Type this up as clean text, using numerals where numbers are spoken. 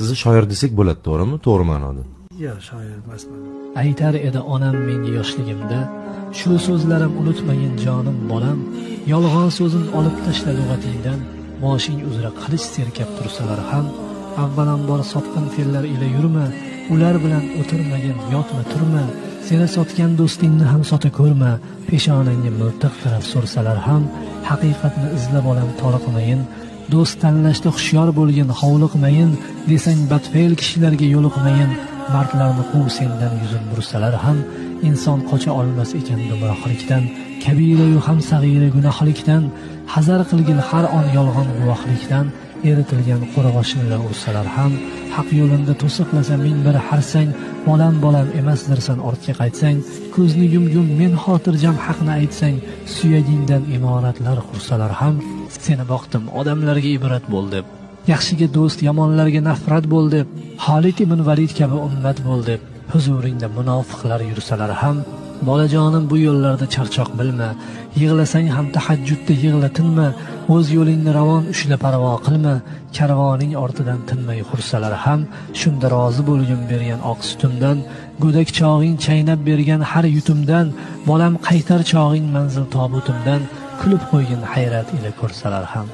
Sizni shoir desak bo'ladi, to'g'rimi? To'g'ri ma'noda. Yo'q, shoir emasman. Aytar edi onam menga yoshligimda, shu so'zlarim unutmagin jonim bolam, yolg'on so'zin olib tashla lug'atingdan, boshing uzra qilich serkab tursalar ham, avvalambor sotqin fe'llar ila yurma, ular bilan o'tirmagin yotma turma, seni sotgan do'stingni ham sota ko'rma, peshonangga miltiq taraf so'rsalar ham, haqiqatni izlab olam toliqmayin, do'st tanlashda hushyor bo'lgin hovliqmayin, desang badfe'l kishilarga yo'liqmayin, mardlarni quv sendan yuzin bursalar ham, inson qocha olmas ekan gumrohlikdan, kabira-yu ham sag'ira gunohlikdan, hazar qilgin har on yolg'on guvohlikdan, eritilgan qo'rg'oshinlar ursalar ham, haq yo'linda to'siqlasa ming bir harsang, bolam emasdirsan ortga qaytsang, ko'zni yumgum men xotirjam haqni aytsang, suyagingdan imoratlar qursalar ham, seni boqdim odamlarga ibrat bo'l deb, yaxshiga do'st yomonlarga nafrat bo'l deb, Xolid ibn Valid kabi ummat bo'l deb, huzuringda munofiqlar yursalar ham, bolajonim bu yo'llarda charchoq bilma, yig'lasang ham tahajjudda yig'latinma, o'z yo'lingni ravon ushla parvo qilma, karvoning ortidan tinmay xursalar ham, shunda rozi bo'lgin bergan oq sutimdan, go'dak chog'ing chaynab bergan har yutumdan, bolam qaytar chog'ing manzil tobutimdan, kulib qo'ygin hayrat ila ko'rsalar ham.